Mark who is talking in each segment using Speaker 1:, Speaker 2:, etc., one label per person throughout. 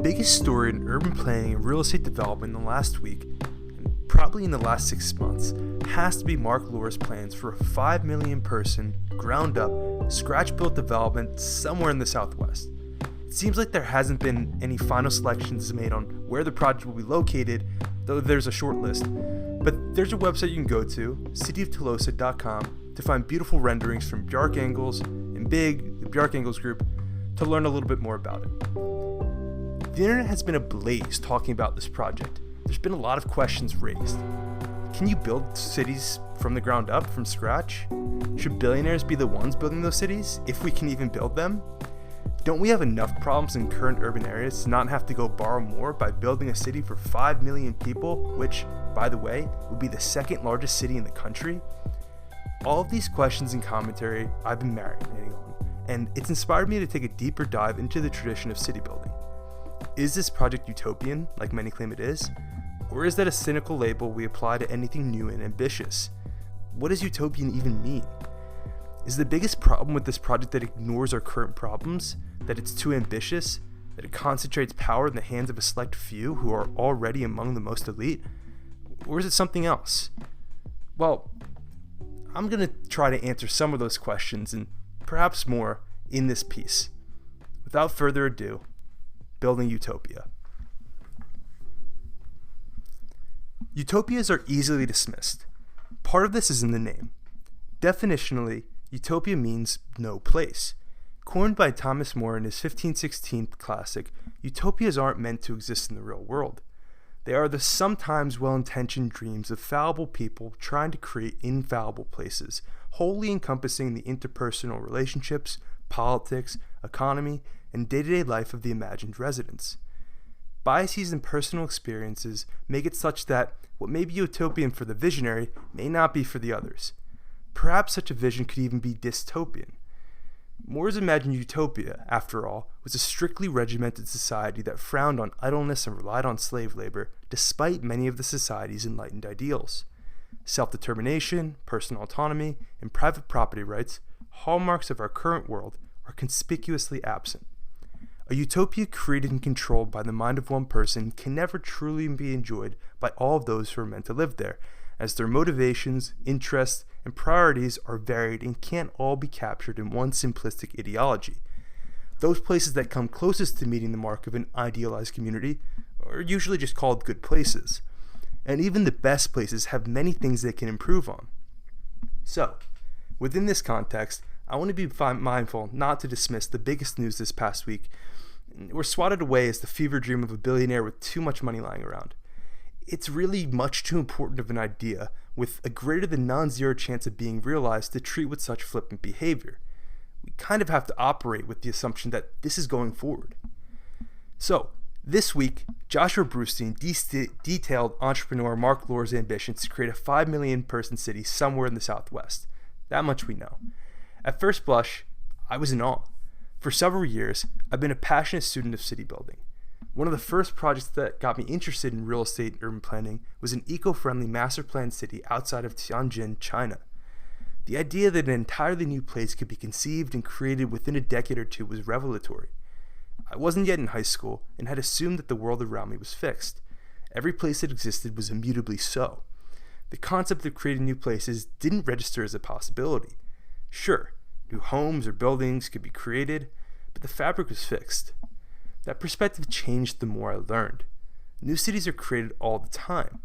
Speaker 1: biggest story in urban planning and real estate development in the last week, and probably in the last 6 months, has to be Mark Lohr's plans for a 5 million person, ground up, scratch built development somewhere in the Southwest. It seems like there hasn't been any final selections made on where the project will be located, though there's a short list. But there's a website you can go to, cityoftolosa.com, to find beautiful renderings from Bjarke Ingels and Big, the Bjarke Ingels group, to learn a little bit more about it. The internet has been ablaze talking about this project. There's been a lot of questions raised. Can you build cities from the ground up, from scratch? Should billionaires be the ones building those cities, if we can even build them? Don't we have enough problems in current urban areas to not have to go borrow more by building a city for 5 million people, which, by the way, would be the second largest city in the country? All of these questions and commentary I've been marinating on, and it's inspired me to take a deeper dive into the tradition of city building. Is this project utopian, like many claim it is? Or is that a cynical label we apply to anything new and ambitious? What does utopian even mean? Is the biggest problem with this project that it ignores our current problems, that it's too ambitious, that it concentrates power in the hands of a select few who are already among the most elite? Or is it something else? Well, I'm going to try to answer some of those questions and perhaps more in this piece. Without further ado, building Utopia. Utopias are easily dismissed. Part of this is in the name. Definitionally, Utopia means no place. Coined by Thomas More in his 1516 classic, utopias aren't meant to exist in the real world. They are the sometimes well-intentioned dreams of fallible people trying to create infallible places, wholly encompassing the interpersonal relationships, politics, economy, and day-to-day life of the imagined residents. Biases and personal experiences make it such that what may be utopian for the visionary may not be for the others. Perhaps such a vision could even be dystopian. More's imagined utopia, after all, was a strictly regimented society that frowned on idleness and relied on slave labor, despite many of the society's enlightened ideals. Self-determination, personal autonomy, and private property rights, hallmarks of our current world, are conspicuously absent. A utopia created and controlled by the mind of one person can never truly be enjoyed by all of those who are meant to live there, as their motivations, interests, and priorities are varied and can't all be captured in one simplistic ideology. Those places that come closest to meeting the mark of an idealized community are usually just called good places. And even the best places have many things they can improve on. So, within this context, I want to be mindful not to dismiss the biggest news this past week, or swat it away as the fever dream of a billionaire with too much money lying around. It's really much too important of an idea, with a greater than non-zero chance of being realized, to treat with such flippant behavior. We kind of have to operate with the assumption that this is going forward. So, this week, Joshua Brustein detailed entrepreneur Mark Lohr's ambitions to create a 5 million person city somewhere in the Southwest. That much we know. At first blush, I was in awe. For several years, I've been a passionate student of city building. One of the first projects that got me interested in real estate and urban planning was an eco-friendly master planned city outside of Tianjin, China. The idea that an entirely new place could be conceived and created within a decade or two was revelatory. I wasn't yet in high school and had assumed that the world around me was fixed. Every place that existed was immutably so. The concept of creating new places didn't register as a possibility. Sure, new homes or buildings could be created, but the fabric was fixed. That perspective changed the more I learned. New cities are created all the time.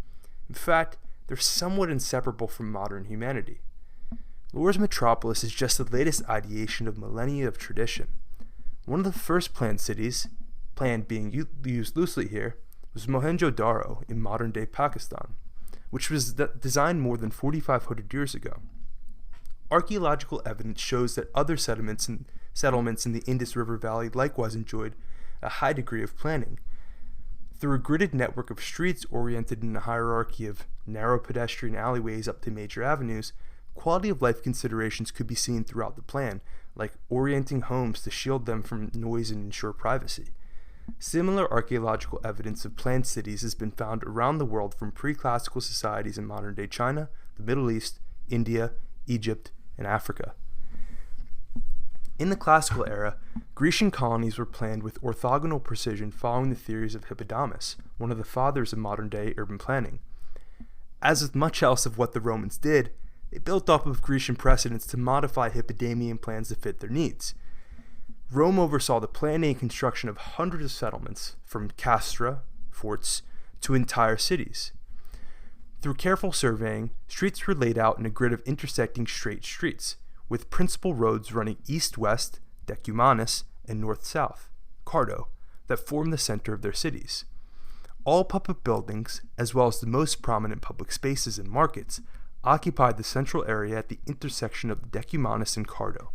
Speaker 1: In fact, they're somewhat inseparable from modern humanity. Lohr's metropolis is just the latest ideation of millennia of tradition. One of the first planned cities, planned being used loosely here, was Mohenjo-Daro in modern-day Pakistan, which was designed more than 4,500 years ago. Archaeological evidence shows that other settlements in the Indus River Valley likewise enjoyed a high degree of planning. Through a gridded network of streets oriented in a hierarchy of narrow pedestrian alleyways up to major avenues, quality of life considerations could be seen throughout the plan, like orienting homes to shield them from noise and ensure privacy. Similar archaeological evidence of planned cities has been found around the world from pre-classical societies in modern-day China, the Middle East, India, Egypt, and Africa. In the classical era, Grecian colonies were planned with orthogonal precision following the theories of Hippodamus, one of the fathers of modern-day urban planning. As with much else of what the Romans did, they built off of Grecian precedents to modify Hippodamian plans to fit their needs. Rome oversaw the planning and construction of hundreds of settlements, from castra, forts, to entire cities. Through careful surveying, streets were laid out in a grid of intersecting straight streets, with principal roads running east-west, decumanus, and north-south, cardo, that formed the center of their cities. All public buildings, as well as the most prominent public spaces and markets, occupied the central area at the intersection of decumanus and cardo.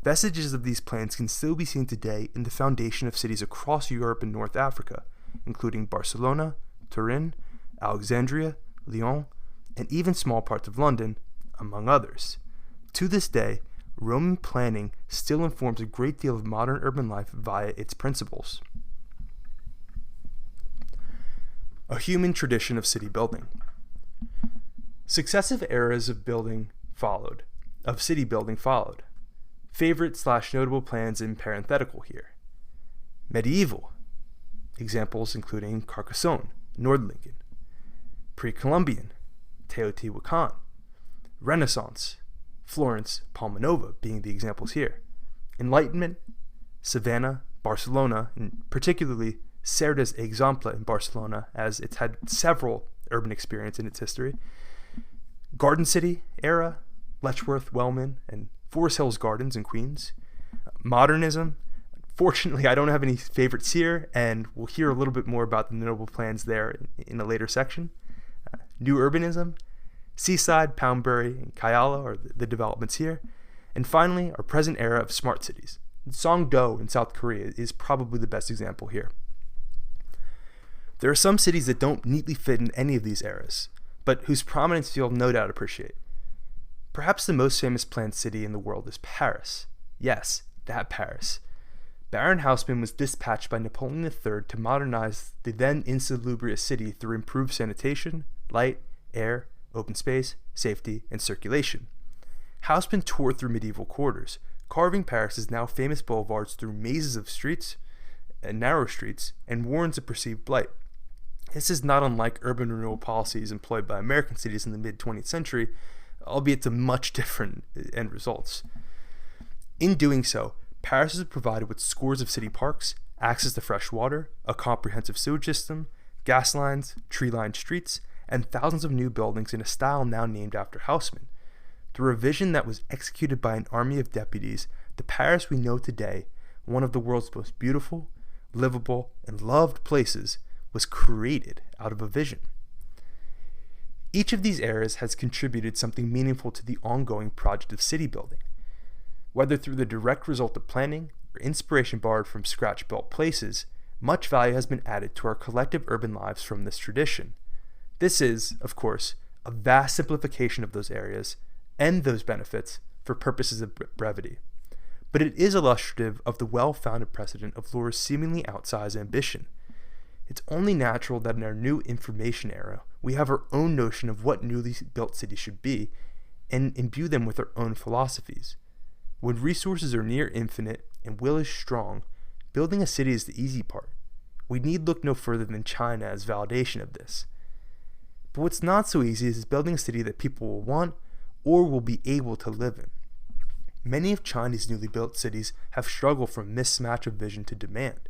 Speaker 1: Vestiges of these plans can still be seen today in the foundation of cities across Europe and North Africa, including Barcelona, Turin, Alexandria, Lyon, and even small parts of London, among others. To this day, Roman planning still informs a great deal of modern urban life via its principles. A human tradition of city building. Successive eras of city building followed. Favorite/notable plans in parenthetical here. Medieval. Examples including Carcassonne, Nordlingen. Pre-Columbian, Teotihuacan. Renaissance, Florence, Palmanova being the examples here. Enlightenment, Savannah, Barcelona, and particularly Cerdas Eixample in Barcelona, as it's had several urban experiences in its history. Garden City era, Letchworth, Wellman, and Forest Hills Gardens in Queens. Modernism. Fortunately, I don't have any favorites here, and we'll hear a little bit more about the notable plans there in a later section. New Urbanism. Seaside, Poundbury, and Kayala are the developments here. And finally, our present era of smart cities. Songdo in South Korea is probably the best example here. There are some cities that don't neatly fit in any of these eras, but whose prominence you'll no doubt appreciate. Perhaps the most famous planned city in the world is Paris. Yes, that Paris. Baron Haussmann was dispatched by Napoleon III to modernize the then insalubrious city through improved sanitation, light, air, open space, safety, and circulation. Haussmann tore through medieval quarters, carving Paris's now famous boulevards through mazes of streets and narrow streets, and warns of perceived blight. This is not unlike urban renewal policies employed by American cities in the mid-20th century, albeit to much different end results. In doing so, Paris is provided with scores of city parks, access to fresh water, a comprehensive sewage system, gas lines, tree-lined streets, and thousands of new buildings in a style now named after Haussmann. Through a vision that was executed by an army of deputies, the Paris we know today, one of the world's most beautiful, livable, and loved places, was created out of a vision. Each of these eras has contributed something meaningful to the ongoing project of city building. Whether through the direct result of planning or inspiration borrowed from scratch-built places, much value has been added to our collective urban lives from this tradition. This is, of course, a vast simplification of those areas and those benefits for purposes of brevity. But it is illustrative of the well-founded precedent of Lore's seemingly outsized ambition. It's only natural that in our new information era, we have our own notion of what newly built cities should be and imbue them with our own philosophies. When resources are near infinite and will is strong, building a city is the easy part. We need look no further than China as validation of this. But what's not so easy is building a city that people will want or will be able to live in. Many of China's newly built cities have struggled from mismatch of vision to demand.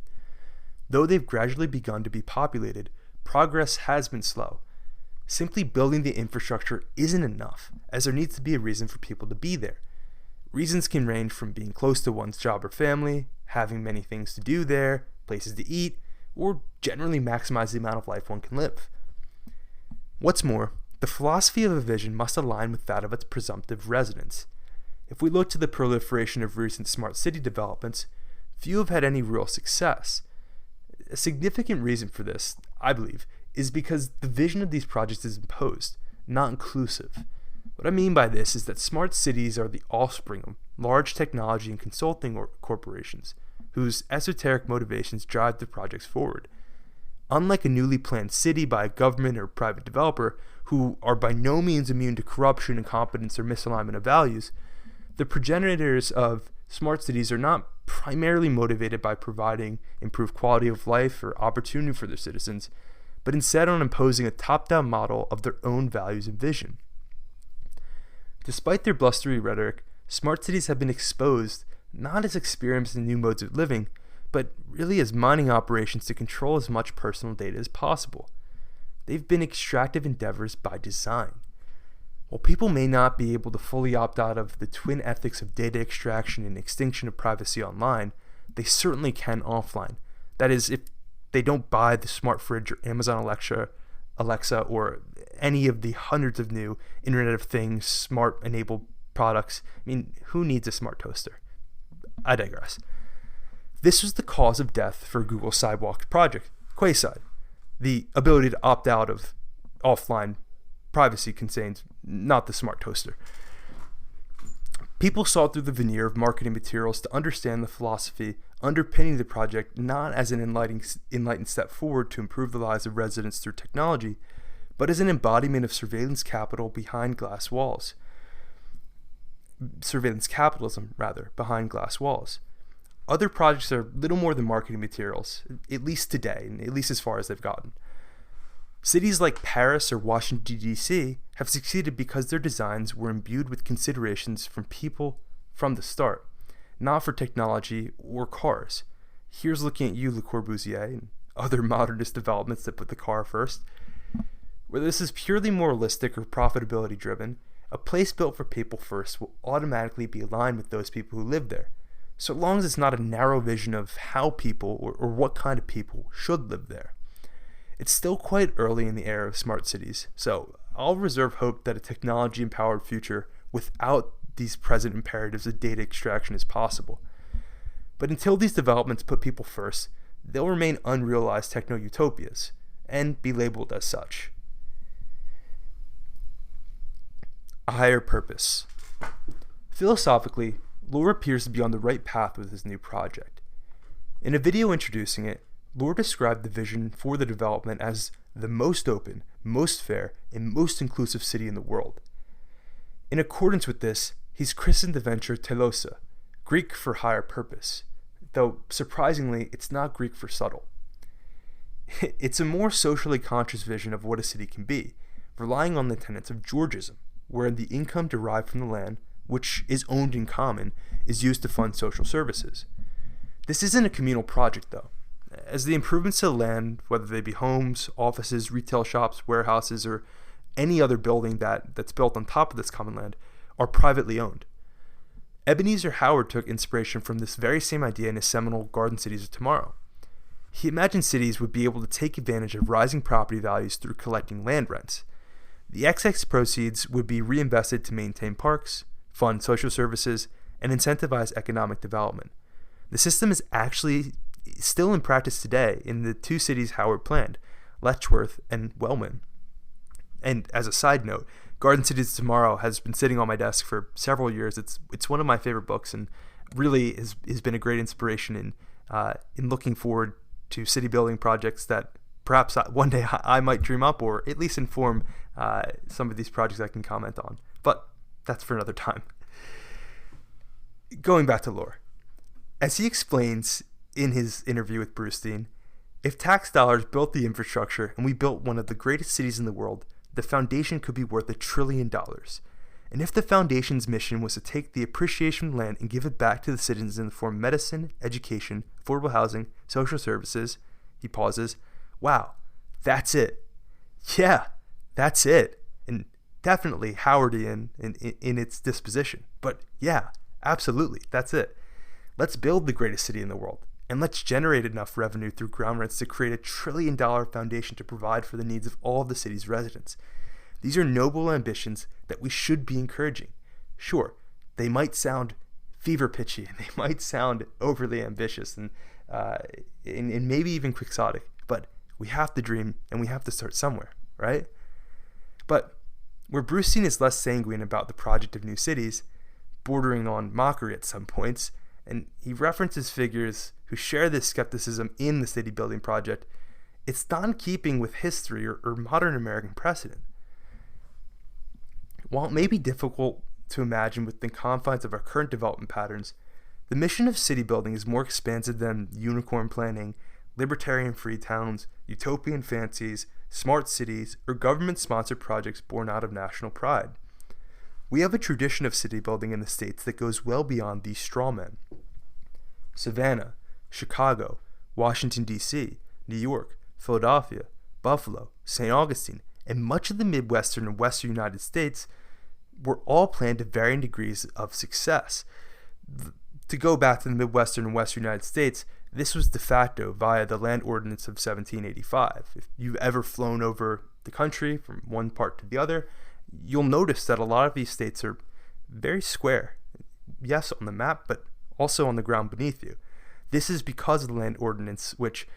Speaker 1: Though they've gradually begun to be populated, progress has been slow. Simply building the infrastructure isn't enough, as there needs to be a reason for people to be there. Reasons can range from being close to one's job or family, having many things to do there, places to eat, or generally maximize the amount of life one can live. What's more, the philosophy of a vision must align with that of its presumptive residents. If we look to the proliferation of recent smart city developments, few have had any real success. A significant reason for this, I believe, is because the vision of these projects is imposed, not inclusive. What I mean by this is that smart cities are the offspring of large technology and consulting corporations, whose esoteric motivations drive the projects forward. Unlike a newly planned city by a government or private developer, who are by no means immune to corruption, incompetence, or misalignment of values, the progenitors of smart cities are not primarily motivated by providing improved quality of life or opportunity for their citizens, but instead on imposing a top-down model of their own values and vision. Despite their blustery rhetoric, smart cities have been exposed not as experiments in new modes of living, but really as mining operations to control as much personal data as possible. They've been extractive endeavors by design. While people may not be able to fully opt out of the twin ethics of data extraction and extinction of privacy online, they certainly can offline. That is, if they don't buy the smart fridge or Amazon Alexa, or any of the hundreds of new Internet of Things smart-enabled products. I mean, who needs a smart toaster? I digress. This was the cause of death for Google's sidewalk project, Quayside. The ability to opt out of offline privacy concerns, not the smart toaster. People saw through the veneer of marketing materials to understand the philosophy underpinning the project not as an enlightened step forward to improve the lives of residents through technology, but as an embodiment of surveillance capital behind glass walls. Surveillance capitalism, rather, behind glass walls. Other projects are little more than marketing materials, at least today, and at least as far as they've gotten. Cities like Paris or Washington, D.C. have succeeded because their designs were imbued with considerations from people from the start, not for technology or cars. Here's looking at you, Le Corbusier, and other modernist developments that put the car first. Whether this is purely moralistic or profitability driven, a place built for people first will automatically be aligned with those people who live there, so long as it's not a narrow vision of how people or what kind of people should live there. It's still quite early in the era of smart cities, so I'll reserve hope that a technology-empowered future without these present imperatives of data extraction is possible. But until these developments put people first, they'll remain unrealized techno-utopias, and be labeled as such. A higher purpose. Philosophically, Lore appears to be on the right path with his new project. In a video introducing it, Lore described the vision for the development as the most open, most fair, and most inclusive city in the world. In accordance with this, he's christened the venture Telosa, Greek for higher purpose, though surprisingly, it's not Greek for subtle. It's a more socially conscious vision of what a city can be, relying on the tenets of Georgism, where the income derived from the land, which is owned in common, is used to fund social services. This isn't a communal project, though, as the improvements to the land, whether they be homes, offices, retail shops, warehouses, or any other building that's built on top of this common land, are privately owned. Ebenezer Howard took inspiration from this very same idea in his seminal Garden Cities of Tomorrow. He imagined cities would be able to take advantage of rising property values through collecting land rents. The excess proceeds would be reinvested to maintain parks, fund social services, and incentivize economic development. The system is actually still in practice today in the two cities Howard planned, Letchworth and Wellman. And as a side note, Garden Cities of Tomorrow has been sitting on my desk for several years. It's one of my favorite books, and really has been a great inspiration in looking forward to city building projects that perhaps one day I might dream up, or at least inform some of these projects I can comment on. But that's for another time. Going back to Lore. As he explains in his interview with Brustein, if tax dollars built the infrastructure and we built one of the greatest cities in the world, the foundation could be worth $1 trillion. And if the foundation's mission was to take the appreciation of land and give it back to the citizens in the form of medicine, education, affordable housing, social services, he pauses, wow, that's it. Yeah, that's it. And definitely Howardian in its disposition. But yeah, absolutely, that's it. Let's build the greatest city in the world. And let's generate enough revenue through ground rents to create $1 trillion foundation to provide for the needs of all of the city's residents. These are noble ambitions that we should be encouraging. Sure, they might sound fever pitchy and they might sound overly ambitious and maybe even quixotic, but we have to dream and we have to start somewhere, right? But where Brustein is less sanguine about the project of new cities, bordering on mockery at some points, and he references figures who share this skepticism in the city building project, it's not in keeping with history or modern American precedent. While it may be difficult to imagine within the confines of our current development patterns, The mission of city building is more expansive than unicorn planning, libertarian free towns, utopian fancies, smart cities, or government-sponsored projects born out of national pride. We have a tradition of city building in the States that goes well beyond these strawmen. Savannah, Chicago, Washington, D.C., New York, Philadelphia, Buffalo, St. Augustine, and much of the Midwestern and Western United States were all planned to varying degrees of success. To go back to the Midwestern and Western United States, this was de facto via the Land Ordinance of 1785. If you've ever flown over the country from one part to the other, you'll notice that a lot of these states are very square. Yes, on the map, but also on the ground beneath you. This is because of the Land Ordinance, which,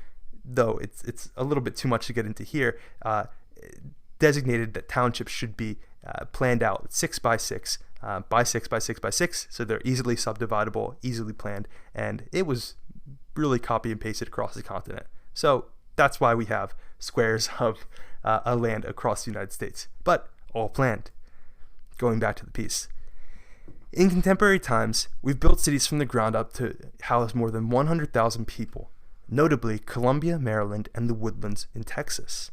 Speaker 1: though it's a little bit too much to get into here, designated that townships should be planned out 6 by 6, by 6 by 6 by 6, so they're easily subdividable, easily planned, and it was really copy and pasted across the continent. So that's why we have squares of a land across the United States, but all planned. Going back to the piece. In contemporary times, we've built cities from the ground up to house more than 100,000 people, notably Columbia, Maryland, and the Woodlands in Texas.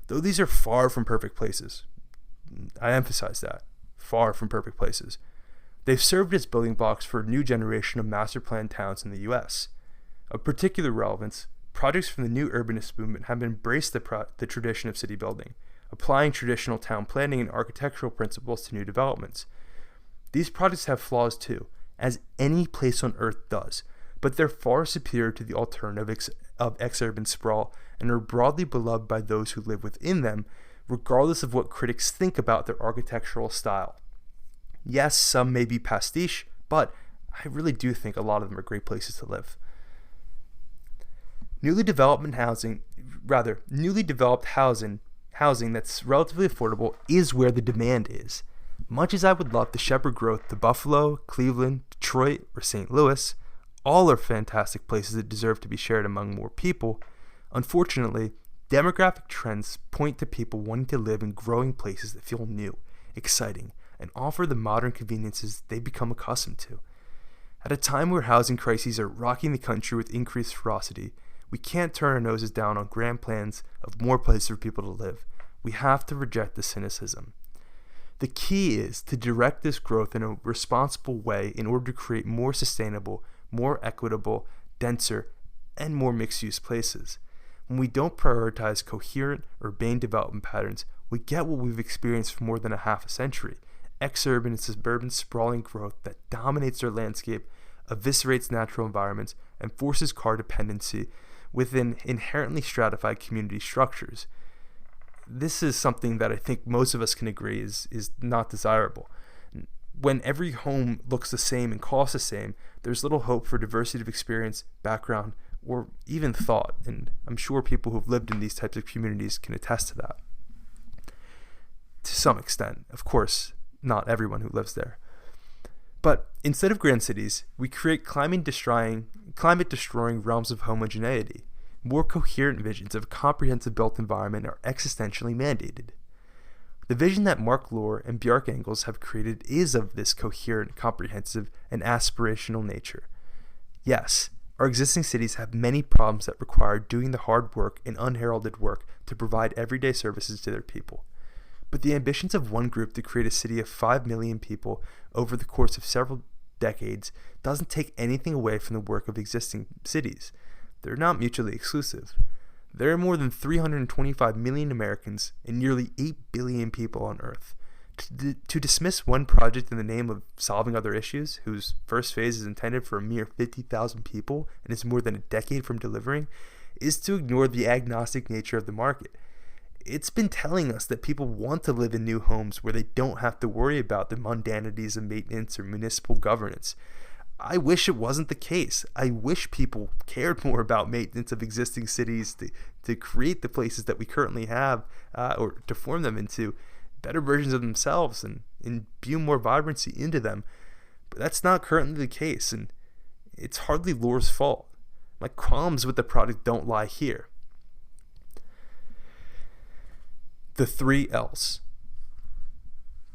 Speaker 1: Though these are far from perfect places, I emphasize that, far from perfect places, they've served as building blocks for a new generation of master planned towns in the U.S. Of particular relevance, projects from the new urbanist movement have embraced the tradition of city building, applying traditional town planning and architectural principles to new developments. These projects have flaws too, as any place on earth does, but they're far superior to the alternative of exurban sprawl and are broadly beloved by those who live within them, regardless of what critics think about their architectural style. Yes, some may be pastiche, but I really do think a lot of them are great places to live. Newly developed housing that's relatively affordable is where the demand is. Much as I would love to shepherd growth to Buffalo, Cleveland, Detroit, or St. Louis, all are fantastic places that deserve to be shared among more people. Unfortunately, demographic trends point to people wanting to live in growing places that feel new, exciting, and offer the modern conveniences they've become accustomed to. At a time where housing crises are rocking the country with increased ferocity, we can't turn our noses down on grand plans of more places for people to live. We have to reject the cynicism. The key is to direct this growth in a responsible way in order to create more sustainable, more equitable, denser, and more mixed-use places. When we don't prioritize coherent, urbane development patterns, we get what we've experienced for more than a half a century: exurban and suburban sprawling growth that dominates our landscape, eviscerates natural environments, and forces car dependency within inherently stratified community structures. This is something that I think most of us can agree is not desirable. When every home looks the same and costs the same, there's little hope for diversity of experience, background, or even thought, and I'm sure people who've lived in these types of communities can attest to that. To some extent, of course, not everyone who lives there. But instead of grand cities, we create climate-destroying realms of homogeneity. More coherent visions of a comprehensive built environment are existentially mandated. The vision that Mark Lohr and Bjarke Ingels have created is of this coherent, comprehensive, and aspirational nature. Yes, our existing cities have many problems that require doing the hard work and unheralded work to provide everyday services to their people. But the ambitions of one group to create a city of 5 million people over the course of several decades doesn't take anything away from the work of existing cities. They're not mutually exclusive. There are more than 325 million Americans and nearly 8 billion people on Earth. To dismiss one project in the name of solving other issues, whose first phase is intended for a mere 50,000 people and is more than a decade from delivering, is to ignore the agnostic nature of the market. It's been telling us that people want to live in new homes where they don't have to worry about the mundanities of maintenance or municipal governance. I wish it wasn't the case. I wish people cared more about maintenance of existing cities to create the places that we currently have, or to form them into better versions of themselves and imbue more vibrancy into them. But that's not currently the case, and it's hardly Lohr's fault. My qualms with the product don't lie here. The 3 L's.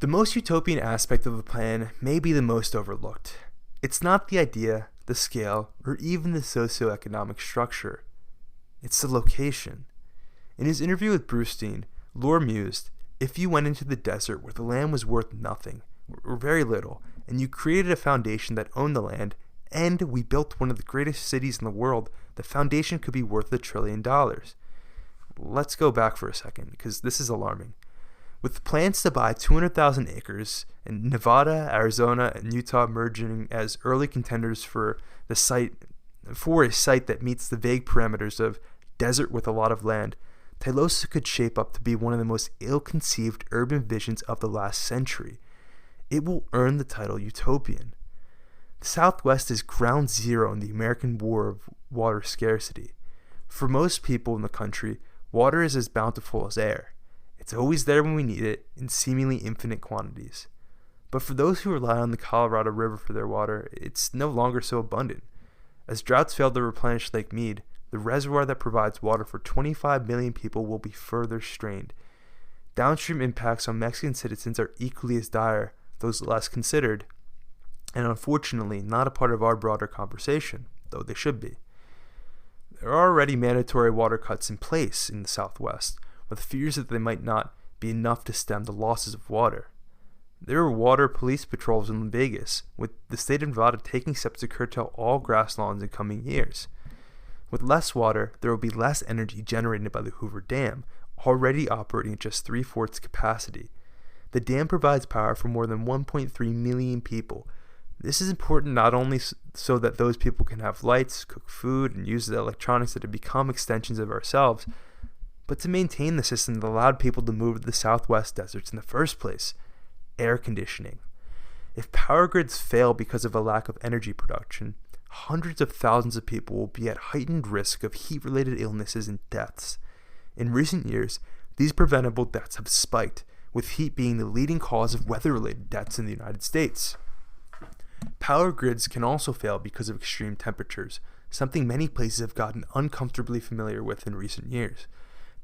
Speaker 1: The most utopian aspect of the plan may be the most overlooked. It's not the idea, the scale, or even the socioeconomic structure. It's the location. In his interview with Brustein, Lohr mused, if you went into the desert where the land was worth nothing, or very little, and you created a foundation that owned the land, and we built one of the greatest cities in the world, the foundation could be worth $1 trillion. Let's go back for a second, because this is alarming. With plans to buy 200,000 acres, and Nevada, Arizona, and Utah merging as early contenders for a site that meets the vague parameters of desert with a lot of land, Telosa could shape up to be one of the most ill-conceived urban visions of the last century. It will earn the title Utopian. The Southwest is ground zero in the American war of water scarcity. For most people in the country, water is as bountiful as air. It's always there when we need it, in seemingly infinite quantities. But for those who rely on the Colorado River for their water, it's no longer so abundant. As droughts fail to replenish Lake Mead, the reservoir that provides water for 25 million people will be further strained. Downstream impacts on Mexican citizens are equally as dire, those less considered, and unfortunately not a part of our broader conversation, though they should be. There are already mandatory water cuts in place in the Southwest, with fears that they might not be enough to stem the losses of water. There are water police patrols in Vegas, with the state of Nevada taking steps to curtail all grass lawns in coming years. With less water, there will be less energy generated by the Hoover Dam, already operating at just 3/4 capacity. The dam provides power for more than 1.3 million people. This is important not only so that those people can have lights, cook food, and use the electronics that have become extensions of ourselves, but to maintain the system that allowed people to move to the Southwest deserts in the first place: air conditioning. If power grids fail because of a lack of energy production, hundreds of thousands of people will be at heightened risk of heat-related illnesses and deaths. In recent years, these preventable deaths have spiked, with heat being the leading cause of weather-related deaths in the United States. Power grids can also fail because of extreme temperatures, something many places have gotten uncomfortably familiar with in recent years.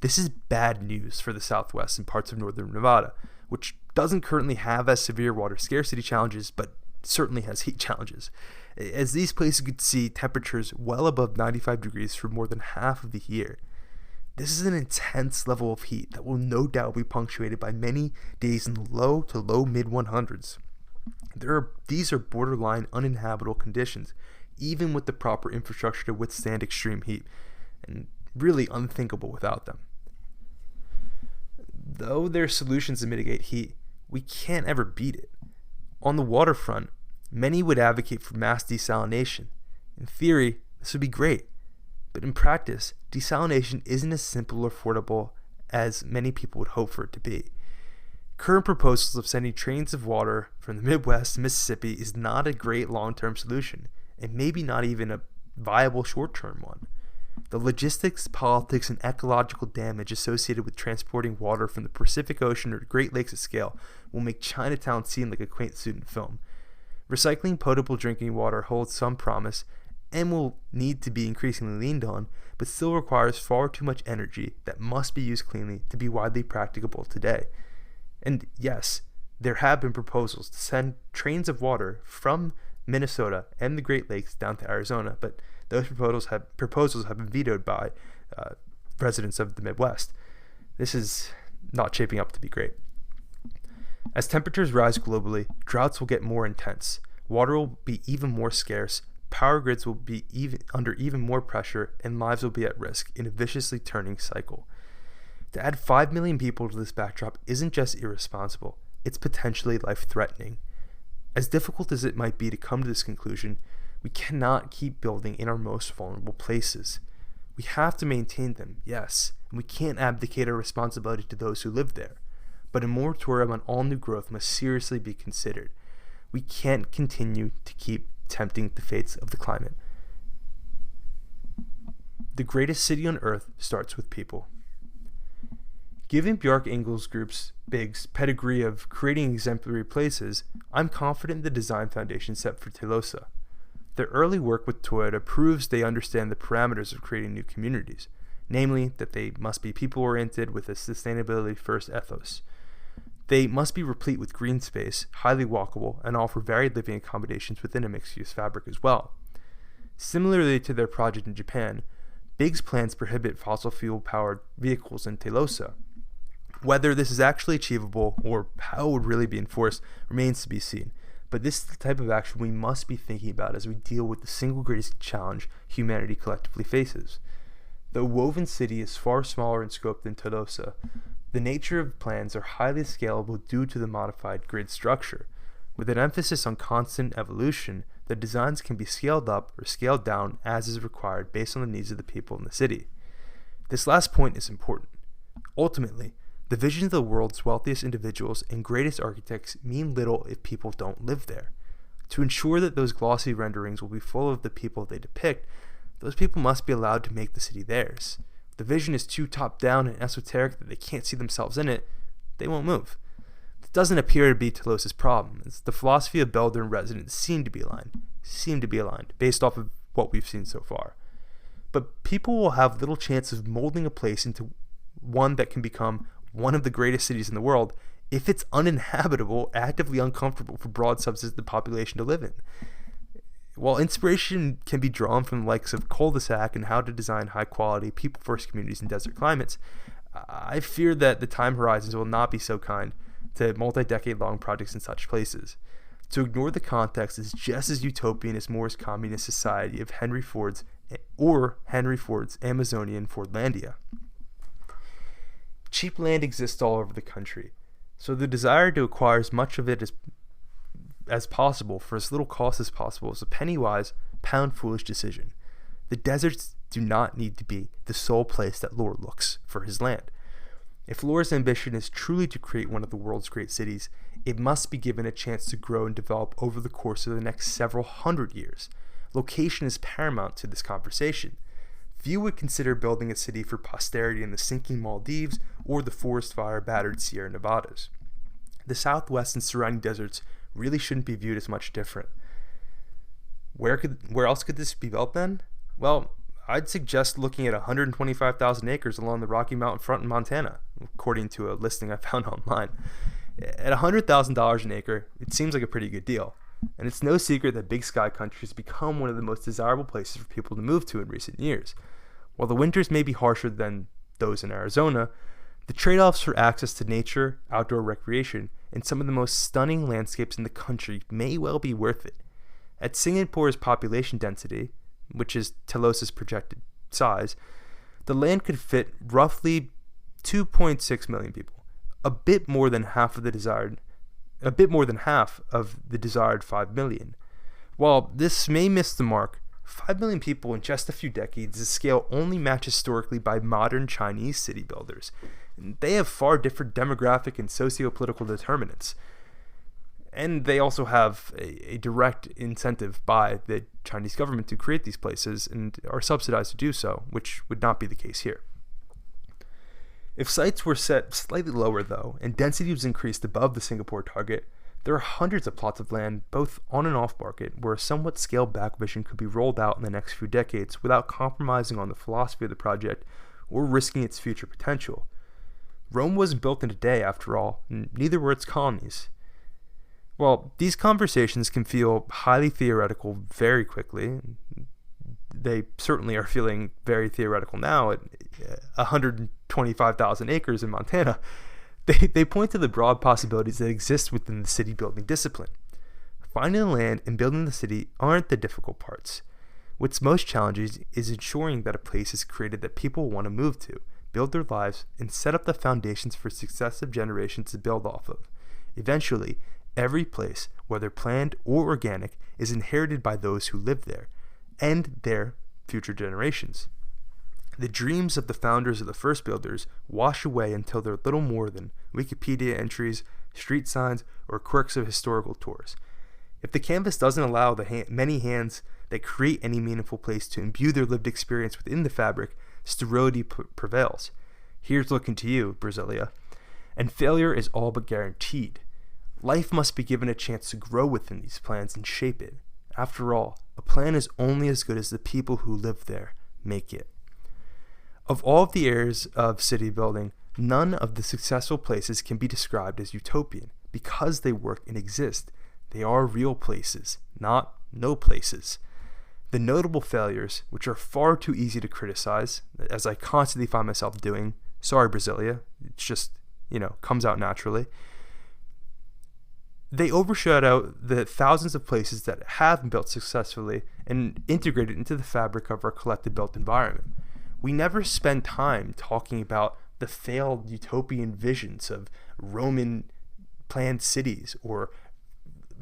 Speaker 1: This is bad news for the Southwest and parts of northern Nevada, which doesn't currently have as severe water scarcity challenges, but certainly has heat challenges, as these places could see temperatures well above 95 degrees for more than half of the year. This is an intense level of heat that will no doubt be punctuated by many days in the low to low mid-100s. These are borderline uninhabitable conditions, even with the proper infrastructure to withstand extreme heat, and really unthinkable without them. Though there are solutions to mitigate heat, we can't ever beat it. On the waterfront, many would advocate for mass desalination. In theory, this would be great, but in practice, desalination isn't as simple or affordable as many people would hope for it to be. Current proposals of sending trains of water from the Midwest to Mississippi is not a great long-term solution, and maybe not even a viable short-term one. The logistics, politics, and ecological damage associated with transporting water from the Pacific Ocean or Great Lakes at scale will make Chinatown seem like a quaint student film. Recycling potable drinking water holds some promise and will need to be increasingly leaned on, but still requires far too much energy that must be used cleanly to be widely practicable today. And yes, there have been proposals to send trains of water from Minnesota and the Great Lakes down to Arizona, but those proposals have been vetoed by residents of the Midwest. This is not shaping up to be great. As temperatures rise globally, droughts will get more intense, water will be even more scarce, power grids will be under even more pressure, and lives will be at risk in a viciously turning cycle. To add 5 million people to this backdrop isn't just irresponsible, it's potentially life-threatening. As difficult as it might be to come to this conclusion, we cannot keep building in our most vulnerable places. We have to maintain them, yes, and we can't abdicate our responsibility to those who live there. But a moratorium on all new growth must seriously be considered. We can't continue to keep tempting the fates of the climate. The greatest city on earth starts with people. Given Bjarke Ingels Group's Big's pedigree of creating exemplary places, I'm confident in the design foundation set for Telosa. Their early work with Toyota proves they understand the parameters of creating new communities, namely that they must be people-oriented with a sustainability-first ethos. They must be replete with green space, highly walkable, and offer varied living accommodations within a mixed-use fabric as well. Similarly to their project in Japan, Big's plans prohibit fossil fuel-powered vehicles in Telosa. Whether this is actually achievable or how it would really be enforced remains to be seen, but this is the type of action we must be thinking about as we deal with the single greatest challenge humanity collectively faces. Though Woven City is far smaller in scope than Telosa, the nature of plans are highly scalable due to the modified grid structure. With an emphasis on constant evolution, the designs can be scaled up or scaled down as is required based on the needs of the people in the city. This last point is important. Ultimately, the visions of the world's wealthiest individuals and greatest architects mean little if people don't live there. To ensure that those glossy renderings will be full of the people they depict, those people must be allowed to make the city theirs. If the vision is too top-down and esoteric that they can't see themselves in it, they won't move. It doesn't appear to be Telosa's problem, as the philosophy of builder and residents seem to be aligned, based off of what we've seen so far. But people will have little chance of molding a place into one that can become one of the greatest cities in the world if it's uninhabitable, actively uncomfortable for broad subsets of the population to live in. While inspiration can be drawn from the likes of cul-de-sac and how to design high-quality, people-first communities in desert climates, I fear that the time horizons will not be so kind to multi-decade-long projects in such places. To ignore the context is just as utopian as Moore's communist society of Henry Ford's Amazonian Fordlandia. Cheap land exists all over the country, so the desire to acquire as much of it as possible for as little cost as possible is a penny-wise, pound-foolish decision. The deserts do not need to be the sole place that Lore looks for his land. If Lore's ambition is truly to create one of the world's great cities, it must be given a chance to grow and develop over the course of the next several hundred years. Location is paramount to this conversation. Few would consider building a city for posterity in the sinking Maldives or the forest fire-battered Sierra Nevadas. The Southwest and surrounding deserts really shouldn't be viewed as much different. Where else could this be built then? Well, I'd suggest looking at 125,000 acres along the Rocky Mountain front in Montana, according to a listing I found online. At $100,000 an acre, it seems like a pretty good deal. And it's no secret that Big Sky Country has become one of the most desirable places for people to move to in recent years. While the winters may be harsher than those in Arizona, the trade-offs for access to nature, outdoor recreation, and some of the most stunning landscapes in the country may well be worth it. At Singapore's population density, which is Telosa's projected size, the land could fit roughly 2.6 million people, a bit more than half of the desired 5 million. While this may miss the mark, 5 million people in just a few decades is a scale only matched historically by modern Chinese city builders. They have far different demographic and socio-political determinants. And they also have a direct incentive by the Chinese government to create these places and are subsidized to do so, which would not be the case here. If sites were set slightly lower, though, and density was increased above the Singapore target, there are hundreds of plots of land, both on and off market, where a somewhat scaled-back vision could be rolled out in the next few decades without compromising on the philosophy of the project or risking its future potential. Rome wasn't built in a day, after all, and neither were its colonies. Well, these conversations can feel highly theoretical very quickly. They certainly are feeling very theoretical now at 125,000 acres in Montana. They point to the broad possibilities that exist within the city building discipline. Finding the land and building the city aren't the difficult parts. What's most challenging is ensuring that a place is created that people want to move to, build their lives, and set up the foundations for successive generations to build off of. Eventually, every place, whether planned or organic, is inherited by those who live there and their future generations. The dreams of the founders of the first builders wash away until they're little more than Wikipedia entries, street signs, or quirks of historical tours. If the canvas doesn't allow the many hands that create any meaningful place to imbue their lived experience within the fabric, sterility prevails. Here's looking to you, Brasilia. And failure is all but guaranteed. Life must be given a chance to grow within these plans and shape it. After all, a plan is only as good as the people who live there make it. Of all of the areas of city building, none of the successful places can be described as utopian because they work and exist. They are real places, not no places. The notable failures, which are far too easy to criticize, as I constantly find myself doing, sorry Brasilia, it's just, comes out naturally, they overshadow the thousands of places that have been built successfully and integrated into the fabric of our collective built environment. We never spend time talking about the failed utopian visions of Roman planned cities or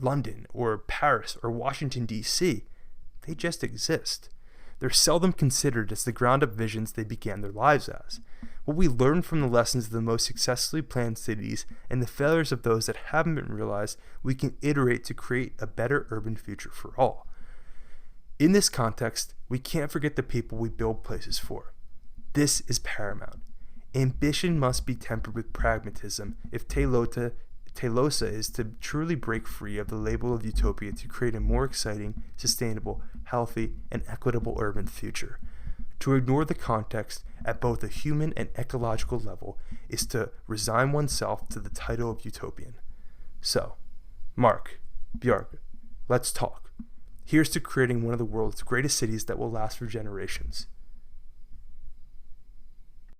Speaker 1: London or Paris or Washington, D.C. They just exist. They're seldom considered as the ground-up visions they began their lives as. What we learn from the lessons of the most successfully planned cities and the failures of those that haven't been realized, we can iterate to create a better urban future for all. In this context, we can't forget the people we build places for. This is paramount. Ambition must be tempered with pragmatism if Telosa is to truly break free of the label of utopia to create a more exciting, sustainable, healthy, and equitable urban future. To ignore the context at both a human and ecological level is to resign oneself to the title of utopian. So, Mark, Bjarke, let's talk. Here's to creating one of the world's greatest cities that will last for generations.